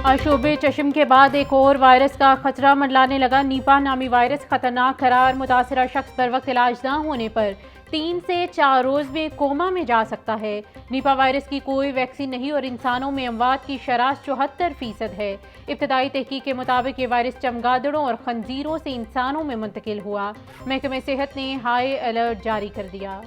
आशोबे चश्म के बाद एक और वायरस का खतरा मंडलाने लगा। नीपा नामी वायरस खतरनाक करार। मुतासरा शख्स पर वक्त इलाज न होने पर 3 से 4 रोज में कोमा में जा सकता है। नीपा वायरस की कोई वैक्सीन नहीं और इंसानों में अमवात की शरह 74% है। इब्तदाई तहकीक के मुताबिक ये वायरस चमगादड़ों और खंजीरों से इंसानों में मुंतकिल हुआ। महकमे सेहत ने हाई अलर्ट जारी कर दिया।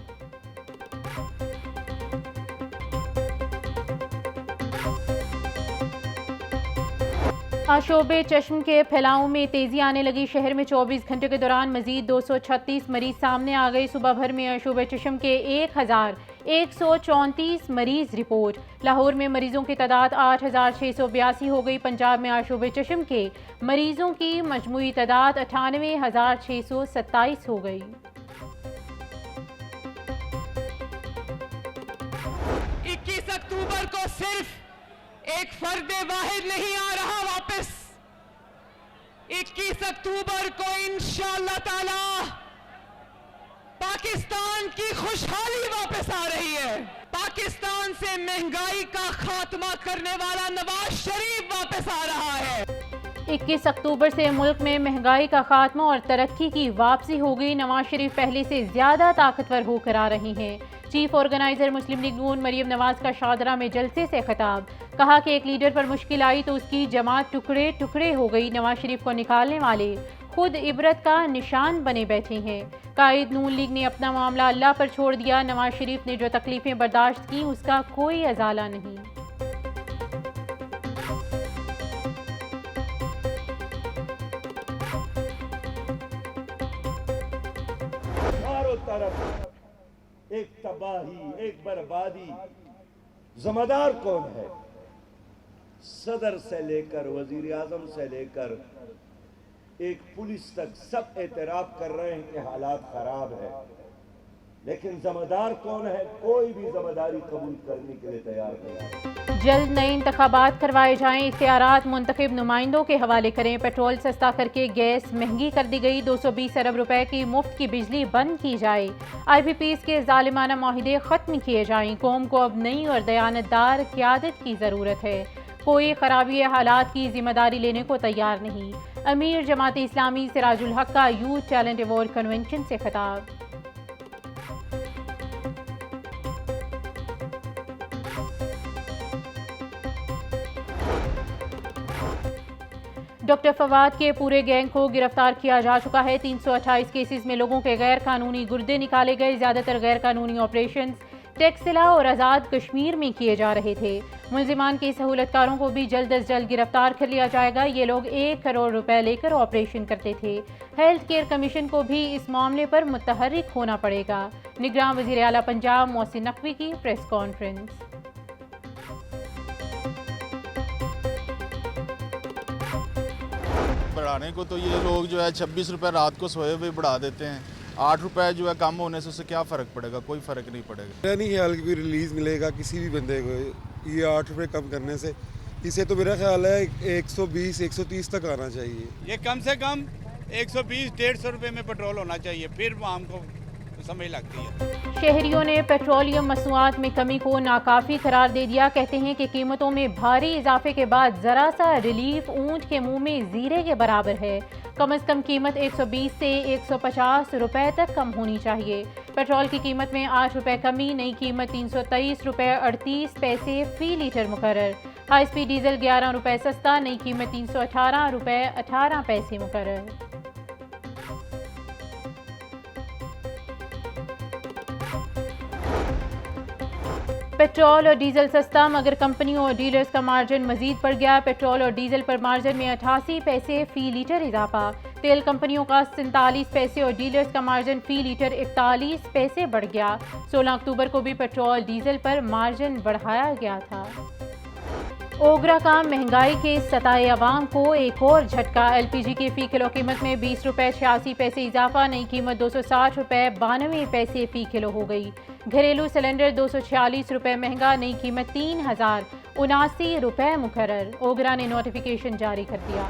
आशोबे चश्म के फैलाव में तेजी आने लगी। शहर में 24 घंटे के दौरान मजीद 236 मरीज सामने आ गए। सुबह भर में आशोबे चश्म के 1134 मरीज रिपोर्ट। लाहौर में मरीजों की तादाद 8682 हो गई। पंजाब में आशोबे चश्म के मरीजों की मजमूई तादाद 98,627 हो गई। 21 अक्टूबर को सिर्फ एक फर्द वाहिद नहीं आ रहा वापस। 21 अक्टूबर को इंशाअल्लाह ताला पाकिस्तान की खुशहाली वापस आ रही है। पाकिस्तान से महंगाई का खात्मा करने वाला नवाज शरीफ वापस आ रहा है। 21 अक्टूबर से मुल्क में महंगाई का खात्मा और तरक्की की वापसी हो गई। नवाज शरीफ पहले से ज्यादा ताकतवर होकर आ रही हैं। चीफ ऑर्गेनाइजर मुस्लिम लीग नून मरियम नवाज का शादरा में जलसे से खिताब। कहा कि एक लीडर पर मुश्किल आई तो उसकी जमात टुकड़े टुकड़े हो गई। नवाज शरीफ को निकालने वाले खुद इबरत का निशान बने बैठे हैं। कायद नून लीग ने अपना मामला अल्लाह पर छोड़ दिया। नवाज शरीफ ने जो तकलीफें बर्दाश्त की उसका कोई अजाला नहीं। चारों तरफ एक तबाही, एक बर्बादी। जिम्मेदार कौन है? सदर से लेकर वजीर आजम से लेकर एक पुलिस तक सब एतराफ कर रहे हैं कि हालात खराब है, लेकिन जिम्मेदार कौन है? कोई भी जिम्मेदारी कबूल करने के लिए तैयार नहीं। जल्द नए इंतखाबात करवाए जाएं। इख्तियारात मुंतखब नुमाइंदों के हवाले करें। पेट्रोल सस्ता करके गैस महंगी कर दी गई। 220 अरब रुपए की मुफ्त की बिजली बंद की जाए। IPPs के जालिमाना माहिदे खत्म किए जाएं। कौम को अब नई और दयानतदार क़यादत की ज़रूरत है। कोई खराबी हालात की जिम्मेदारी लेने को तैयार नहीं। अमीर जमात इस्लामी सिराजुल हक का यूथ टैलेंट अवार्ड कन्वेंशन से खिताब। डॉक्टर फवाद के पूरे गैंग को गिरफ्तार किया जा चुका है। 328 केसेस में लोगों के गैर कानूनी गुर्दे निकाले गए। ज्यादातर गैर कानूनी ऑपरेशन टेक्सिला और आज़ाद कश्मीर में किए जा रहे थे। मुलजिमान के सहूलतकारों को भी जल्द अज जल्द गिरफ्तार कर लिया जाएगा। ये लोग 1 करोड़ रुपए लेकर ऑपरेशन करते थे। हेल्थ केयर कमीशन को भी इस मामले पर मुतहर्रिक होना पड़ेगा। निगरान वज़ीर आला पंजाब मोहसिन नकवी की प्रेस कॉन्फ्रेंस। बढ़ाने को तो ये लोग जो है 26 रुपये रात को सोए हुए बढ़ा देते हैं। 8 रुपये जो है कम होने से उससे क्या फ़र्क पड़ेगा? कोई फ़र्क नहीं पड़ेगा। मेरा नहीं ख्याल कि रिलीज़ मिलेगा किसी भी बंदे को ये 8 रुपये कम करने से। इसे तो मेरा ख्याल है 120-130 तक आना चाहिए। ये कम से कम 120-150 रुपये में पेट्रोल होना चाहिए, फिर हमको समझ लगती है। शहरियों ने पेट्रोलियम मसनूआत में कमी को नाकाफी करार दे दिया। कहते हैं कि कीमतों में भारी इजाफे के बाद जरा सा रिलीफ ऊंट के मुंह में जीरे के बराबर है। कम से कम कीमत 120 से 150 रुपए तक कम होनी चाहिए। पेट्रोल की कीमत में 8 रुपए कमी। नई कीमत 323 रुपए 38 पैसे फी लीटर मुकर्रर। हाई स्पीड डीजल 11 रुपए सस्ता। नई कीमत 318 रुपए 18 पैसे मुकर्रर। पेट्रोल और डीजल सस्ता मगर कंपनियों और डीलर्स का मार्जिन मजीद बढ़ गया। पेट्रोल और डीजल पर मार्जिन में 88 पैसे फी लीटर इजाफा। तेल कंपनियों का 47 पैसे और डीलर्स का मार्जिन फी लीटर 41 पैसे बढ़ गया। 16 अक्टूबर को भी पेट्रोल डीजल पर मार्जिन बढ़ाया गया था। ओगरा का महंगाई के सताए अवाम को एक और झटका। LPG की फ़ी किलो कीमत में 20 रुपये 86 पैसे इजाफा। नई कीमत 260 रुपये 92 पैसे फ़ी किलो हो गई। घरेलू सिलेंडर 246 रुपये महंगा। नई कीमत 3079 रुपये मुकर्रर। ओगरा ने नोटिफिकेशन जारी कर दिया।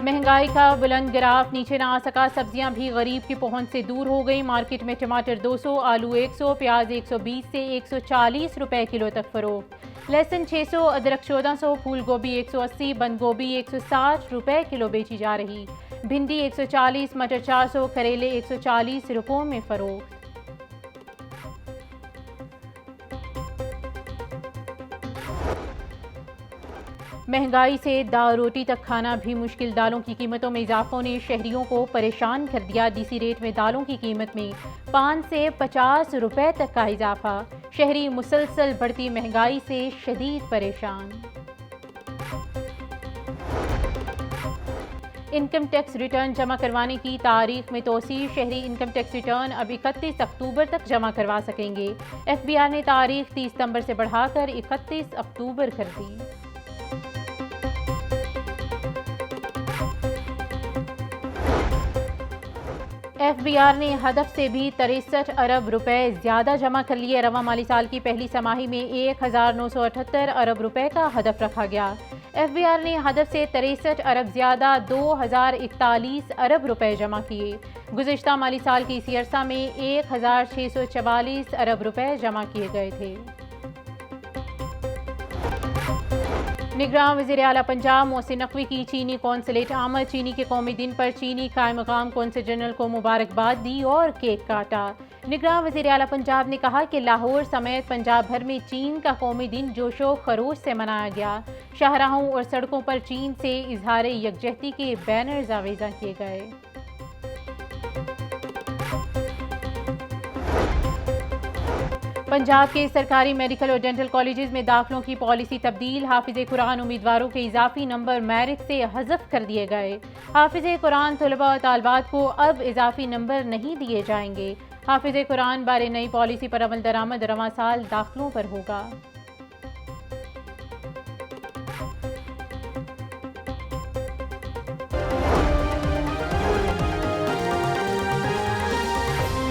महंगाई का बुलंद ग्राफ नीचे ना आ सका, सब्जियां भी गरीब की पहुंच से दूर हो गई। मार्केट में टमाटर 200, आलू 100, प्याज 120 से 140 रुपए किलो तक फरोख्त। लहसुन 600, अदरक 1400, फूल गोभी 180, बंद गोभी 160 रुपए किलो बेची जा रही। भिंडी 140, मटर 400, करेले 140 रुपयों में फरोख्त। महंगाई से दाल रोटी तक खाना भी मुश्किल, दालों की कीमतों में इजाफों ने शहरियों को परेशान कर दिया। डीसी रेट में दालों की कीमत में 5 से 50 रुपए तक का इजाफा। शहरी मुसलसल बढ़ती महंगाई से शदीद परेशान। इनकम टैक्स रिटर्न जमा करवाने की तारीख में तोसी, शहरी इनकम टैक्स रिटर्न अब 31 अक्टूबर तक जमा करवा सकेंगे। FBI ने तारीख 30 सितंबर से बढ़ाकर 31 अक्टूबर कर दी। FBI ने हदफ से भी 63 अरब रुपए ज़्यादा जमा कर लिए। रवा माली साल की पहली समाही में 1978 अरब रुपए का हदफ रखा गया। FBI ने हदफ से 63 अरब ज़्यादा 2041 अरब रुपए जमा किए। गुज़िश्ता माली साल के इसी अरसा में 1644 अरब रुपए जमा किए गए थे। निगरान वज़ीर आला पंजाब मोहसिन नकवी की चीनी कौंसलेट आमद। चीनी के कौमी दिन पर चीनी कायम मकाम कौंसल जनरल को मुबारकबाद दी और केक काटा। निगरान वज़ीर आला पंजाब ने कहा कि लाहौर समेत पंजाब भर में चीन का कौमी दिन जोशो खरोश से मनाया गया। शाहराहों और सड़कों पर चीन से इजहार यकजहती के बैनर्स आवेज़ा किए गए। पंजाब के सरकारी मेडिकल और डेंटल कॉलेजेस में दाखिलों की पॉलिसी तब्दील। हाफिज़े कुरान उम्मीदवारों के इजाफी नंबर मेरिट से हज़फ कर दिए गए। हाफिज़े कुरान तलबा और तालबात को अब इजाफी नंबर नहीं दिए जाएंगे। हाफिज़े कुरान बारे नई पॉलिसी पर अमल दरामद रवां साल दाखिलों पर होगा।